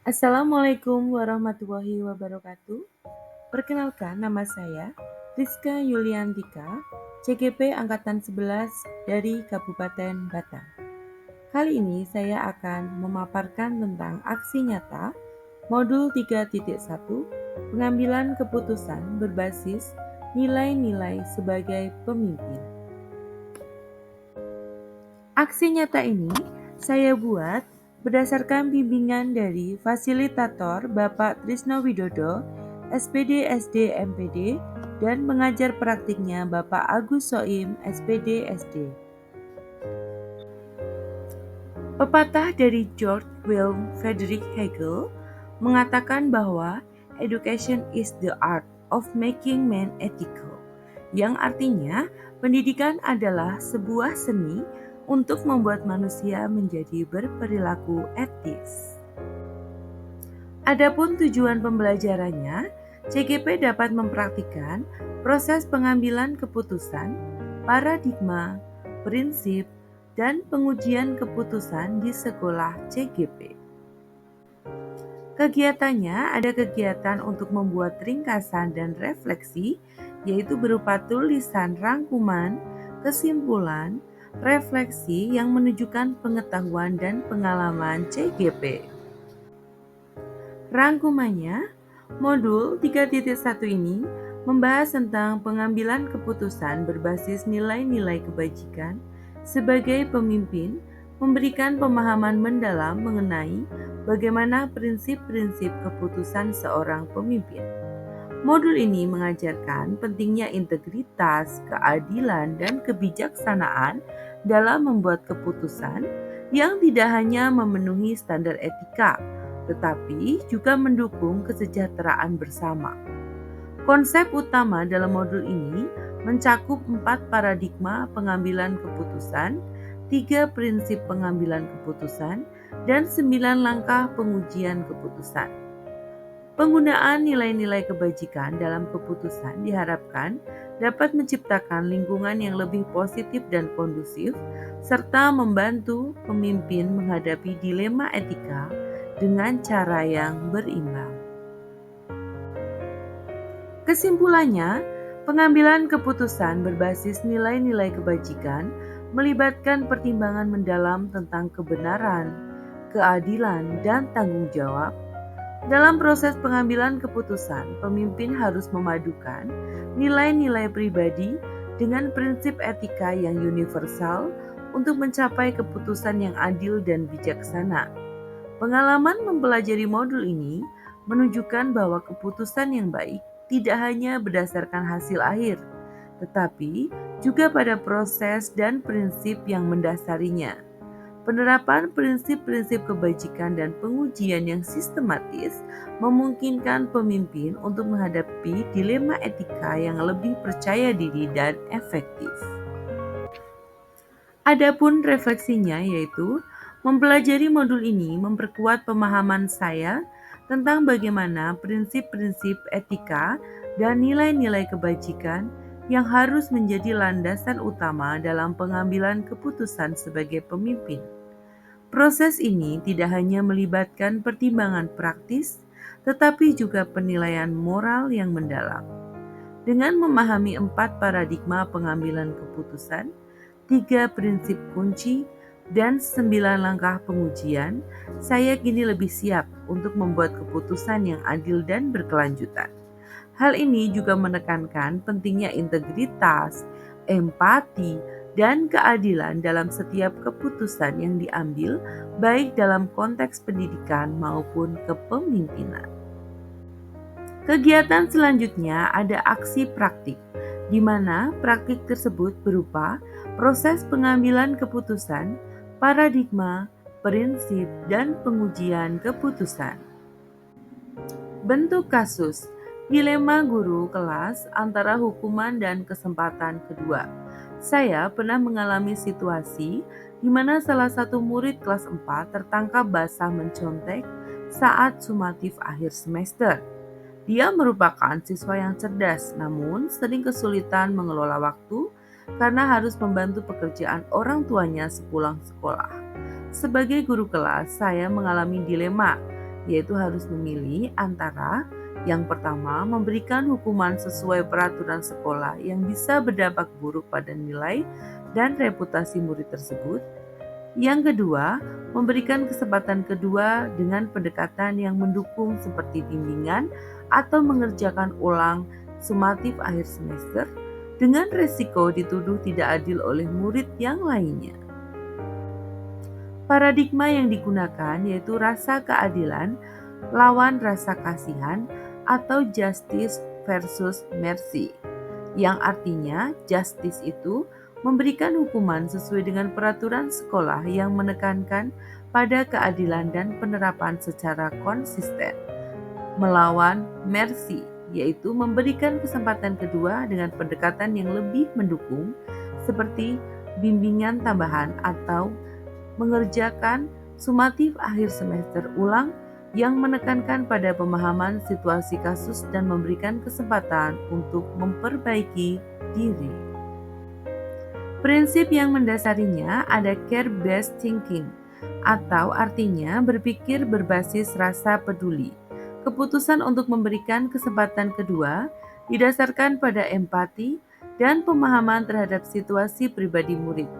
Assalamualaikum warahmatullahi wabarakatuh. Perkenalkan, nama saya Rizka Yuliantika, CGP Angkatan 11 dari Kabupaten Batang. Kali ini saya akan memaparkan tentang aksi nyata Modul 3.1 Pengambilan Keputusan Berbasis Nilai-nilai sebagai Pemimpin. Aksi nyata ini saya buat berdasarkan bimbingan dari fasilitator Bapak Trisno Widodo, SPD SD MPD, dan mengajar praktiknya Bapak Agus Soim, SPD SD. Pepatah dari George Wilhelm Friedrich Hegel mengatakan bahwa education is the art of making men ethical, yang artinya pendidikan adalah sebuah seni untuk membuat manusia menjadi berperilaku etis. Adapun tujuan pembelajarannya, CGP dapat mempraktikkan proses pengambilan keputusan, paradigma, prinsip, dan pengujian keputusan di sekolah CGP. Kegiatannya ada kegiatan untuk membuat ringkasan dan refleksi, yaitu berupa tulisan rangkuman, kesimpulan, refleksi yang menunjukkan pengetahuan dan pengalaman CGP. Rangkumannya, modul 3.1 ini membahas tentang pengambilan keputusan berbasis nilai-nilai kebajikan sebagai pemimpin, memberikan pemahaman mendalam mengenai bagaimana prinsip-prinsip keputusan seorang pemimpin. Modul ini mengajarkan pentingnya integritas, keadilan, dan kebijaksanaan dalam membuat keputusan yang tidak hanya memenuhi standar etika, tetapi juga mendukung kesejahteraan bersama. Konsep utama dalam modul ini mencakup 4 paradigma pengambilan keputusan, 3 prinsip pengambilan keputusan, dan 9 langkah pengujian keputusan. Penggunaan nilai-nilai kebajikan dalam keputusan diharapkan dapat menciptakan lingkungan yang lebih positif dan kondusif, serta membantu pemimpin menghadapi dilema etika dengan cara yang berimbang. Kesimpulannya, pengambilan keputusan berbasis nilai-nilai kebajikan melibatkan pertimbangan mendalam tentang kebenaran, keadilan, dan tanggung jawab. Dalam proses pengambilan keputusan, pemimpin harus memadukan nilai-nilai pribadi dengan prinsip etika yang universal untuk mencapai keputusan yang adil dan bijaksana. Pengalaman mempelajari modul ini menunjukkan bahwa keputusan yang baik tidak hanya berdasarkan hasil akhir, tetapi juga pada proses dan prinsip yang mendasarinya. Penerapan prinsip-prinsip kebajikan dan pengujian yang sistematis memungkinkan pemimpin untuk menghadapi dilema etika yang lebih percaya diri dan efektif. Adapun refleksinya yaitu mempelajari modul ini memperkuat pemahaman saya tentang bagaimana prinsip-prinsip etika dan nilai-nilai kebajikan yang harus menjadi landasan utama dalam pengambilan keputusan sebagai pemimpin. Proses ini tidak hanya melibatkan pertimbangan praktis, tetapi juga penilaian moral yang mendalam. Dengan memahami 4 paradigma pengambilan keputusan, 3 prinsip kunci, dan 9 langkah pengujian, saya kini lebih siap untuk membuat keputusan yang adil dan berkelanjutan. Hal ini juga menekankan pentingnya integritas, empati, dan keadilan dalam setiap keputusan yang diambil, baik dalam konteks pendidikan maupun kepemimpinan. Kegiatan selanjutnya ada aksi praktik, di mana praktik tersebut berupa proses pengambilan keputusan, paradigma, prinsip, dan pengujian keputusan. Bentuk kasus, dilema guru kelas antara hukuman dan kesempatan kedua. Saya pernah mengalami situasi di mana salah satu murid kelas 4 tertangkap basah mencontek saat sumatif akhir semester. Dia merupakan siswa yang cerdas, namun sering kesulitan mengelola waktu karena harus membantu pekerjaan orang tuanya sepulang sekolah. Sebagai guru kelas, saya mengalami dilema yaitu harus memilih antara yang pertama, memberikan hukuman sesuai peraturan sekolah yang bisa berdampak buruk pada nilai dan reputasi murid tersebut. Yang kedua, memberikan kesempatan kedua dengan pendekatan yang mendukung seperti bimbingan atau mengerjakan ulang sumatif akhir semester dengan resiko dituduh tidak adil oleh murid yang lainnya. Paradigma yang digunakan yaitu rasa keadilan lawan rasa kasihan atau justice versus mercy, yang artinya justice itu memberikan hukuman sesuai dengan peraturan sekolah yang menekankan pada keadilan dan penerapan secara konsisten, melawan mercy, yaitu memberikan kesempatan kedua dengan pendekatan yang lebih mendukung seperti bimbingan tambahan atau mengerjakan sumatif akhir semester ulang yang menekankan pada pemahaman situasi kasus dan memberikan kesempatan untuk memperbaiki diri. Prinsip yang mendasarinya ada care-based thinking, atau artinya berpikir berbasis rasa peduli. Keputusan untuk memberikan kesempatan kedua didasarkan pada empati dan pemahaman terhadap situasi pribadi murid.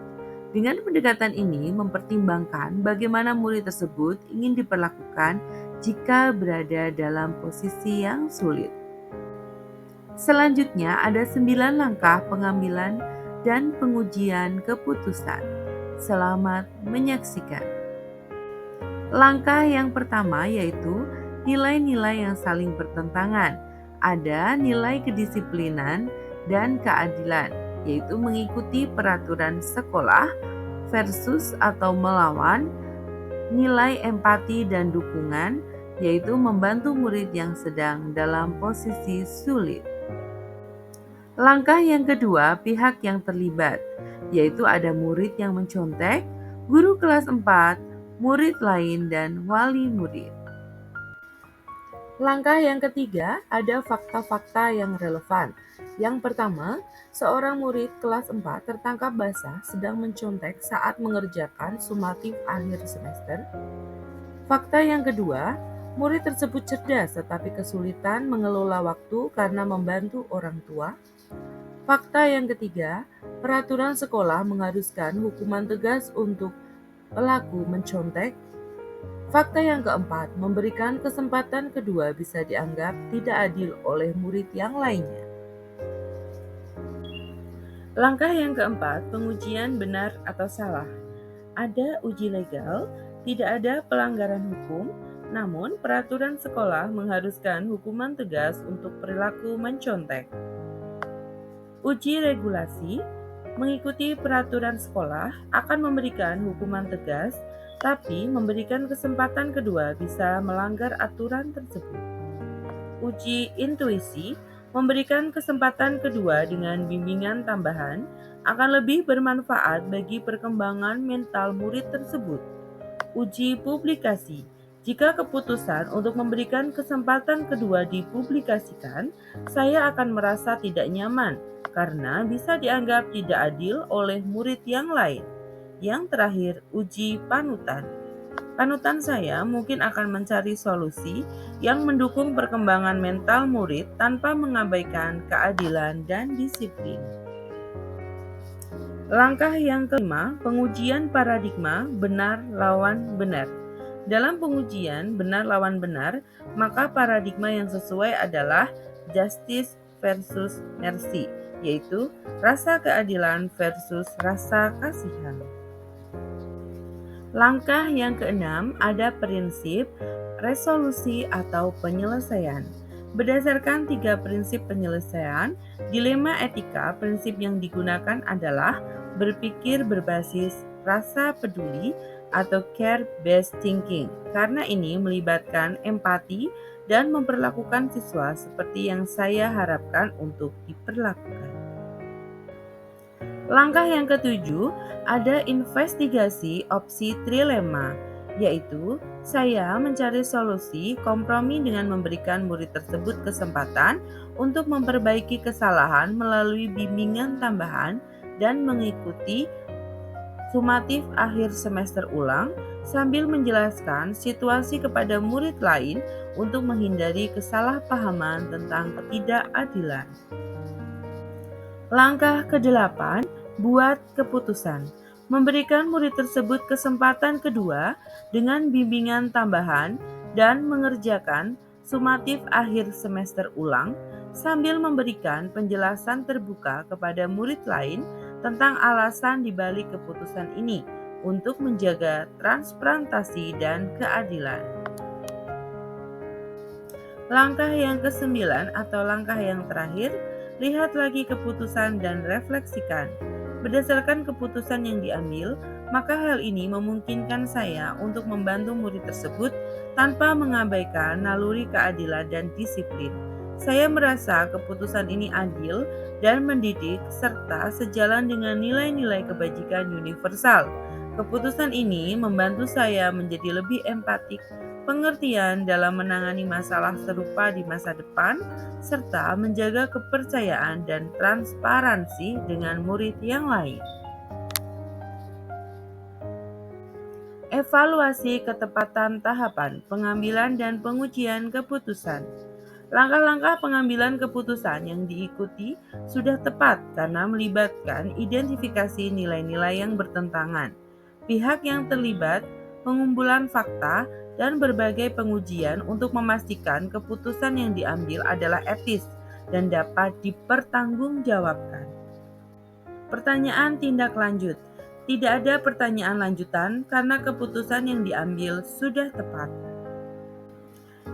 Dengan pendekatan ini mempertimbangkan bagaimana murid tersebut ingin diperlakukan jika berada dalam posisi yang sulit. Selanjutnya ada 9 langkah pengambilan dan pengujian keputusan. Selamat menyaksikan. Langkah yang pertama yaitu nilai-nilai yang saling bertentangan. Ada nilai kedisiplinan dan keadilan, yaitu mengikuti peraturan sekolah versus atau melawan nilai empati dan dukungan, yaitu membantu murid yang sedang dalam posisi sulit. Langkah yang kedua, pihak yang terlibat, yaitu ada murid yang mencontek, guru kelas 4, murid lain, dan wali murid. Langkah yang ketiga, ada fakta-fakta yang relevan. Yang pertama, seorang murid kelas 4 tertangkap basah sedang mencontek saat mengerjakan sumatif akhir semester. Fakta yang kedua, murid tersebut cerdas tetapi kesulitan mengelola waktu karena membantu orang tua. Fakta yang ketiga, peraturan sekolah mengharuskan hukuman tegas untuk pelaku mencontek. Fakta yang keempat, memberikan kesempatan kedua bisa dianggap tidak adil oleh murid yang lainnya. Langkah yang keempat, pengujian benar atau salah. Ada uji legal, tidak ada pelanggaran hukum, namun peraturan sekolah mengharuskan hukuman tegas untuk perilaku mencontek. Uji regulasi, mengikuti peraturan sekolah akan memberikan hukuman tegas, tapi memberikan kesempatan kedua bisa melanggar aturan tersebut. Uji intuisi, memberikan kesempatan kedua dengan bimbingan tambahan akan lebih bermanfaat bagi perkembangan mental murid tersebut. Uji publikasi, jika keputusan untuk memberikan kesempatan kedua dipublikasikan, saya akan merasa tidak nyaman karena bisa dianggap tidak adil oleh murid yang lain. Yang terakhir, uji panutan. Panutan saya mungkin akan mencari solusi yang mendukung perkembangan mental murid tanpa mengabaikan keadilan dan disiplin. Langkah yang kelima, pengujian paradigma benar lawan benar. Dalam pengujian benar lawan benar, maka paradigma yang sesuai adalah justice versus mercy, yaitu rasa keadilan versus rasa kasihan. Langkah yang keenam ada prinsip resolusi atau penyelesaian. Berdasarkan 3 prinsip penyelesaian, dilema etika prinsip yang digunakan adalah berpikir berbasis rasa peduli atau care-based thinking. Karena ini melibatkan empati dan memperlakukan siswa seperti yang saya harapkan untuk diperlakukan. Langkah yang ketujuh, ada investigasi opsi trilema, yaitu saya mencari solusi kompromi dengan memberikan murid tersebut kesempatan untuk memperbaiki kesalahan melalui bimbingan tambahan dan mengikuti sumatif akhir semester ulang sambil menjelaskan situasi kepada murid lain untuk menghindari kesalahpahaman tentang ketidakadilan. Langkah ke-8, buat keputusan. Memberikan murid tersebut kesempatan kedua dengan bimbingan tambahan dan mengerjakan sumatif akhir semester ulang sambil memberikan penjelasan terbuka kepada murid lain tentang alasan dibalik keputusan ini untuk menjaga transparansi dan keadilan. Langkah yang ke-9 atau langkah yang terakhir, lihat lagi keputusan dan refleksikan. Berdasarkan keputusan yang diambil, maka hal ini memungkinkan saya untuk membantu murid tersebut tanpa mengabaikan naluri keadilan dan disiplin. Saya merasa keputusan ini adil dan mendidik serta sejalan dengan nilai-nilai kebajikan universal. Keputusan ini membantu saya menjadi lebih empatik, pengertian dalam menangani masalah serupa di masa depan, serta menjaga kepercayaan dan transparansi dengan murid yang lain. Evaluasi ketepatan tahapan pengambilan dan pengujian keputusan. Langkah-langkah pengambilan keputusan yang diikuti sudah tepat karena melibatkan identifikasi nilai-nilai yang bertentangan, pihak yang terlibat, pengumpulan fakta, dan berbagai pengujian untuk memastikan keputusan yang diambil adalah etis dan dapat dipertanggungjawabkan. Pertanyaan tindak lanjut. Tidak ada pertanyaan lanjutan karena keputusan yang diambil sudah tepat.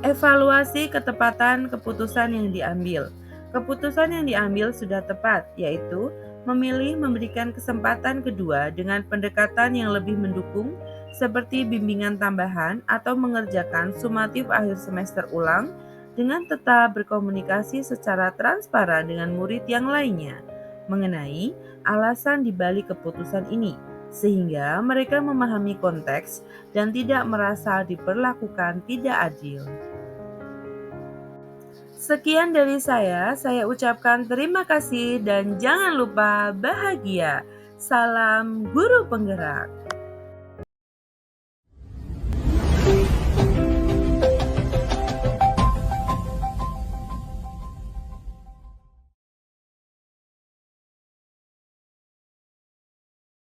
Evaluasi ketepatan keputusan yang diambil. Keputusan yang diambil sudah tepat, yaitu memilih memberikan kesempatan kedua dengan pendekatan yang lebih mendukung, seperti bimbingan tambahan atau mengerjakan sumatif akhir semester ulang dengan tetap berkomunikasi secara transparan dengan murid yang lainnya mengenai alasan dibalik keputusan ini, sehingga mereka memahami konteks dan tidak merasa diperlakukan tidak adil. Sekian dari saya ucapkan terima kasih dan jangan lupa bahagia. Salam guru penggerak.